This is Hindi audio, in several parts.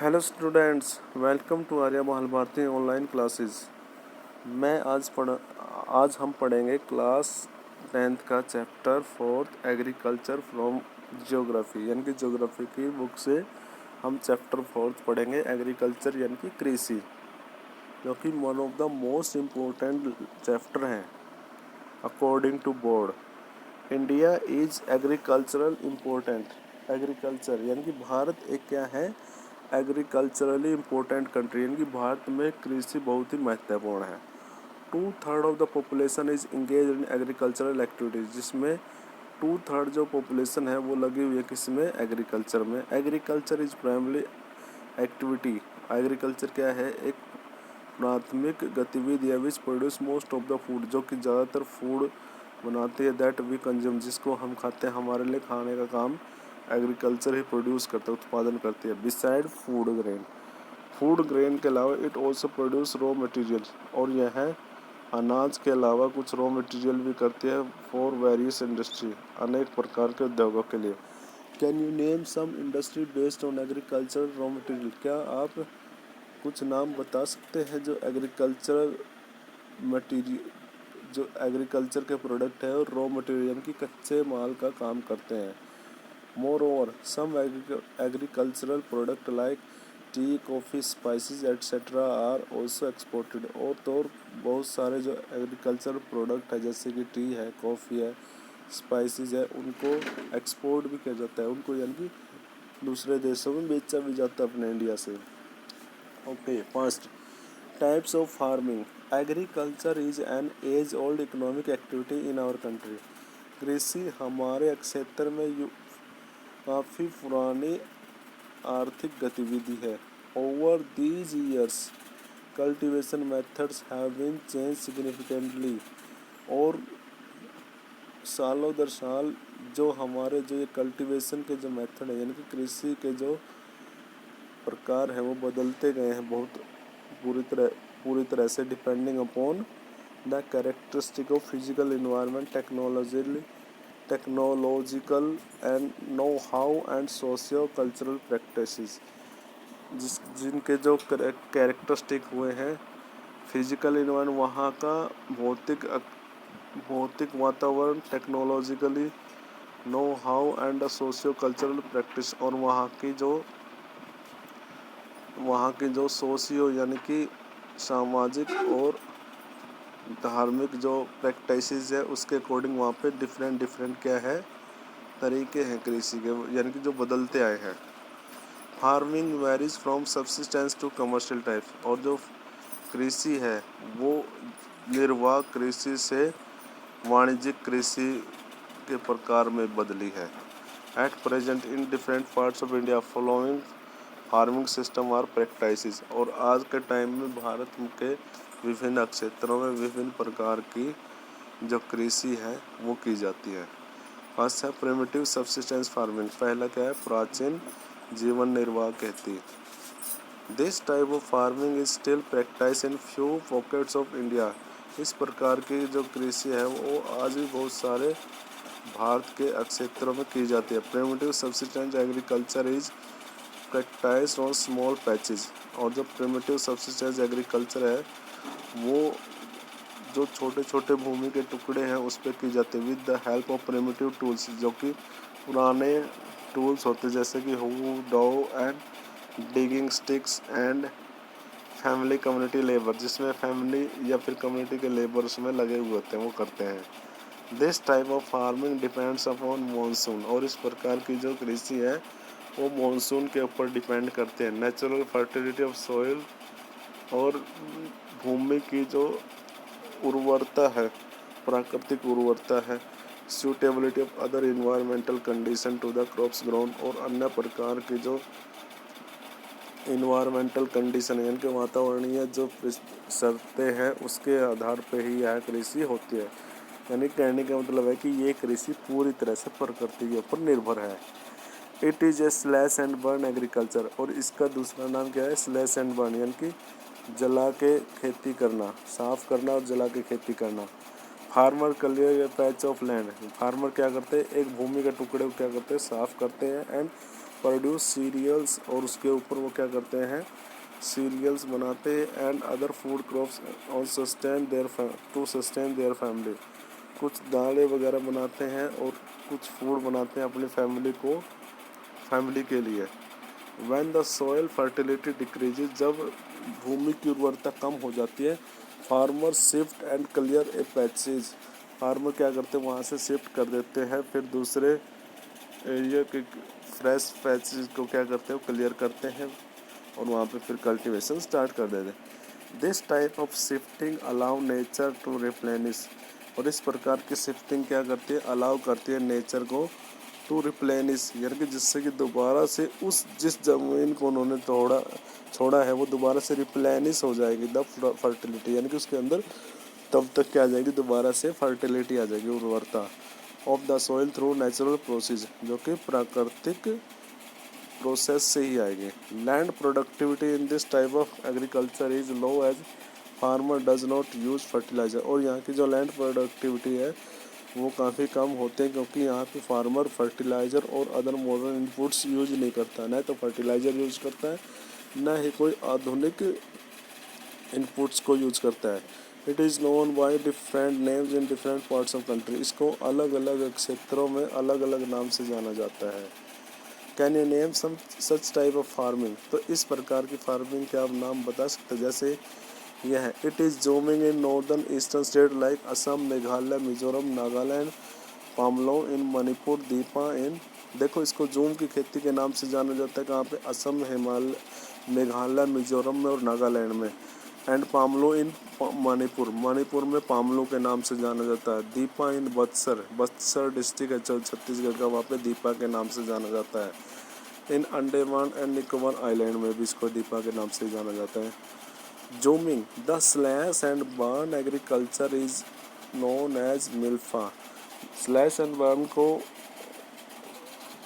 Hello students, welcome to Arya Mahal Bharti online classes. मैं आज हम पढ़ेंगे क्लास 10th का चैप्टर 4 एग्रीकल्चर फ्रॉम ज्योग्राफी, यानी कि ज्योग्राफी की बुक से हम चैप्टर 4 पढ़ेंगे एग्रीकल्चर यानी कि कृषि, जो कि one of the most important chapter हैं according to board. India is agricultural important. Agriculture यानी कि भारत एक क्या है, एग्रीकल्चरली इम्पोर्टेंट कंट्री, यानी कि भारत में कृषि बहुत ही महत्वपूर्ण है। 2/3 of the population is engage in agricultural activities, जिसमें 2/3 जो पॉपुलेशन है वो लगी हुई है किसमें, एग्रीकल्चर में। Agriculture is primary activity. Agriculture क्या है, एक प्राथमिक गतिविधि है which produce most of the food, जो कि ज़्यादातर फूड बनाती है, दैट वी कंज्यूम, जिसको हम खाते हैं। हमारे लिए खाने का काम एग्रीकल्चर ही प्रोड्यूस करता है, उत्पादन करती है। बिसाइड फूड ग्रेन के अलावा it also produce raw material, और यह अनाज के अलावा कुछ रॉ मटेरियल भी करती है फॉर वेरियस इंडस्ट्री, अनेक प्रकार के उद्योगों के लिए। Can you name some industry based on agriculture raw material? क्या आप कुछ नाम बता सकते हैं जो एग्रीकल्चर मटेरियल, जो एग्रीकल्चर के प्रोडक्ट है और रॉ मटेरियल यानी कि कच्चे माल का काम करते हैं। Moreover, some agricultural products like tea, coffee, spices etcetera are also exported. और तो और बहुत सारे जो एग्रीकल्चर प्रोडक्ट है, जैसे कि टी है, कॉफ़ी है, स्पाइसेस है, उनको एक्सपोर्ट भी किया जाता है, उनको यानी कि दूसरे देशों में बेचा भी जाता है अपने इंडिया से। Okay, first types of farming. Agriculture is an age old economic activity in our country. कृषि हमारे क्षेत्र में काफ़ी पुरानी आर्थिक गतिविधि है। Over these years cultivation methods have been change significantly. और सालों दर साल जो हमारे जो ये कल्टीवेशन के जो मेथड है, यानी कि कृषि के जो प्रकार हैं वो बदलते गए हैं बहुत पूरी तरह से, depending upon the characteristic of physical environment, technological and know how and socio cultural practices. जिनके जो कैरेक्टरिस्टिक हुए हैं, फिजिकल इन्वायरमेंट वहाँ का भौतिक वातावरण, technologically know how and socio cultural practice, और वहाँ की जो सोशियो यानी कि सामाजिक और धार्मिक जो प्रैक्टिसेस है उसके अकॉर्डिंग वहाँ पे डिफरेंट क्या है, तरीके हैं कृषि के, यानी कि जो बदलते आए हैं। Farming varies from subsistence to commercial type, और जो कृषि है वो निर्वाह कृषि से वाणिज्यिक कृषि के प्रकार में बदली है। At present in different parts of India following farming system are practices, और आज के टाइम में भारत के विभिन्न क्षेत्रों में विभिन्न प्रकार की जो कृषि है वो की जाती है। फर्स्ट है प्रिमिटिव सब्सिस्टेंस फार्मिंग। पहला क्या है, प्राचीन जीवन निर्वाह खेती। This type of farming is still practice in few pockets of India. इस प्रकार की जो कृषि है वो आज भी बहुत सारे भारत के क्षेत्रों में की जाती है। Primitive subsistence agriculture is practice on small patches, और जो प्रिमिटिव सब्सिस्टेंस एग्रीकल्चर है वो जो छोटे छोटे भूमि के टुकड़े हैं उस पर की जाती है, with the help of primitive tools, जो कि पुराने टूल्स होते हैं जैसे कि hoe, dao and digging sticks and family community labour, जिसमें फैमिली या फिर कम्युनिटी के लेबर उसमें लगे हुए होते हैं, वो करते हैं। This type of farming depends upon monsoon, और इस प्रकार की जो कृषि है वो मानसून के ऊपर डिपेंड करते हैं। नेचुरल फर्टिलिटी ऑफ सॉइल, और भूमि की जो उर्वरता है, प्राकृतिक उर्वरता है। Suitability of other environmental condition to the crops grown, और अन्य प्रकार की जो इन्वायरमेंटल कंडीशन यानी कि वातावरणीय जो शर्तें हैं उसके आधार पर ही यह कृषि होती है। यानी कहने का मतलब है कि ये कृषि पूरी तरह से प्रकृति के ऊपर निर्भर है। It is A slash and burn agriculture, और इसका दूसरा नाम क्या है, स्लैश एंड बर्न, यानी कि जला के खेती करना, साफ करना और जला के खेती करना। Farmer clear A patch of land. Farmer क्या करते हैं, एक भूमि के टुकड़े को क्या करते हैं, साफ करते हैं, एंड प्रोड्यूस सीरियल्स, और उसके ऊपर वो क्या करते हैं, सीरियल्स बनाते हैं। एंड अदर फूड क्रॉप्स और टू सस्टेन देयर फैमिली, कुछ दालें वगैरह बनाते हैं और कुछ फूड बनाते हैं अपनी फैमिली के लिए। When the soil fertility decreases, जब भूमि की उर्वरता कम हो जाती है, farmer shift and clear A patches, farmer क्या करते हैं वहाँ से शिफ्ट कर देते हैं, फिर दूसरे एरिया के फ्रेश पैचेज को क्या करते हैं, क्लियर करते हैं और वहाँ पे फिर कल्टीवेशन स्टार्ट कर देते हैं। This type of shifting allow nature to replenish, और इस प्रकार की शिफ्टिंग क्या करती है, अलाउ करती है नेचर को टू रिप्लेनिश, यानी कि जिससे कि दोबारा से उस जिस ज़मीन को उन्होंने छोड़ा है वो दोबारा से रिप्लेनिश हो जाएगी द फर्टिलिटी, यानी कि उसके अंदर तब तक क्या आ जाएगी, दोबारा से फर्टिलिटी आ जाएगी, उर्वरता of the soil through natural process, जो कि प्राकृतिक प्रोसेस से ही आएगी। Land productivity in this type of agriculture is low as farmer does not use fertilizer, और यहाँ की जो लैंड प्रोडक्टिविटी है वो काफ़ी कम होते हैं, क्योंकि यहाँ पे फार्मर फर्टिलाइज़र और अदर मॉडर्न इनपुट्स यूज नहीं करता, न तो फर्टिलाइज़र यूज करता है, न ही कोई आधुनिक इनपुट्स को यूज करता है। It is known by different names in different parts of country, इसको अलग अलग क्षेत्रों में अलग अलग नाम से जाना जाता है। Can you name some such type of farming, तो इस प्रकार की फार्मिंग के आप नाम बता सकते हैं, जैसे यह है, it is jhuming in northern eastern state like Assam, Meghalaya, Mizoram, Nagaland, Pamlou in Manipur, Dipa in, देखो इसको जूम की खेती के नाम से जाना जाता है, कहाँ पे, असम, हिमालय, मेघालय, मिजोरम में और नागालैंड में। एंड पामलो इन मणिपुर में पामलो के नाम से जाना जाता है। दीपा इन बत्सर डिस्ट्रिक्ट है छत्तीसगढ़ का, वहाँ पे दीपा के नाम से जाना जाता है। इन अंडमान एंड निकोबार आइलैंड में भी इसको दीपा के नाम से जाना जाता है। Jhuming the slash and burn agriculture is known as milpa, slash and burn को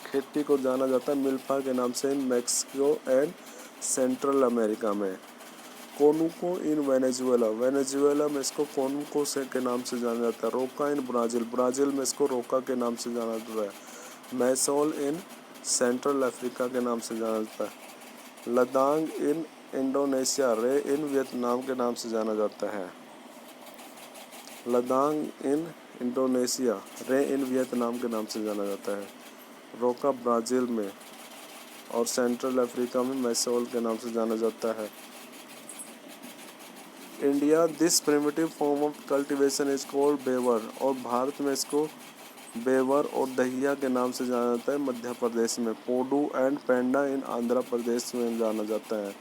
खेती को जाना जाता है मिल्फा के नाम से इन मैक्सिको एंड सेंट्रल अमेरिका में। कोनुको इन वेनेजुएला में इसको कोनुको से के नाम से जाना जाता है। रोका इन ब्राज़ील में इसको रोका के नाम से जाना जाता है। मैसोल इन सेंट्रल अफ्रीका के नाम से जाना जाता है। लदांग इन इंडोनेशिया, रे इन वियतनाम के नाम से जाना जाता है। लदांग इन इंडोनेशिया, रे इन वियतनाम के नाम से जाना जाता है। रोका ब्राज़ील में और सेंट्रल अफ्रीका में मैसोल के नाम से जाना जाता है। India this primitive form of cultivation is called bewar, और भारत में इसको बेवर और दहिया के नाम से जाना जाता है मध्य प्रदेश में। पोडू एंड पेंडा इन आंध्र प्रदेश में जाना जाता है।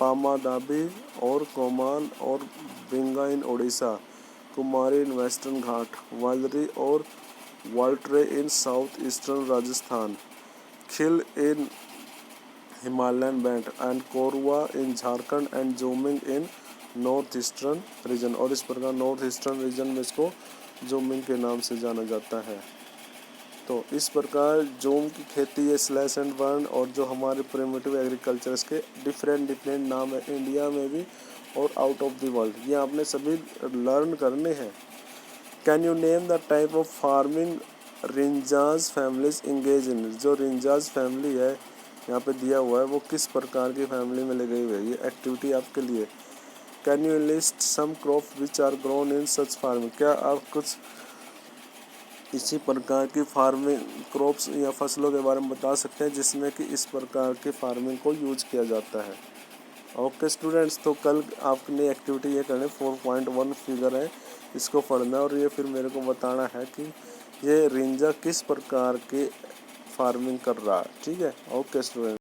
पामादाबी और कोमान और बिंगा इन ओडिशा, कुमारी इन वेस्टर्न घाट, वालरी और Waltre in south eastern Rajasthan, Khil in Himalayan belt and Kuruwa in Jharkhand and jhuming in north eastern region, और इस प्रकार नॉर्थ ईस्टर्न रीजन में इसको जूमिंग के नाम से जाना जाता है। तो इस प्रकार जूम की खेती है, स्लैश एंड बर्न, और जो हमारे प्रिमिटिव एग्रीकल्चर इसके डिफरेंट नाम है इंडिया में भी और आउट ऑफ द वर्ल्ड, ये आपने सभी लर्न करने हैं। Can you name the type of farming Rinjha's families engage in, जो रिंजाज फैमिली है यहाँ पे दिया हुआ है वो किस प्रकार की फैमिली में लगी हुई है, ये एक्टिविटी आपके लिए। Can you list some crop which are grown in such farming, क्या आप कुछ इसी प्रकार की फार्मिंग क्रॉप्स या फसलों के बारे में बता सकते हैं जिसमें कि इस प्रकार की फार्मिंग को यूज किया जाता है। ओके स्टूडेंट्स, तो कल आपने एक्टिविटी ये करनी 4.1 फिगर है, इसको पढ़ना और ये फिर मेरे को बताना है कि ये रिंजा किस प्रकार की फार्मिंग कर रहा है। ठीक है, ओके स्टूडेंट।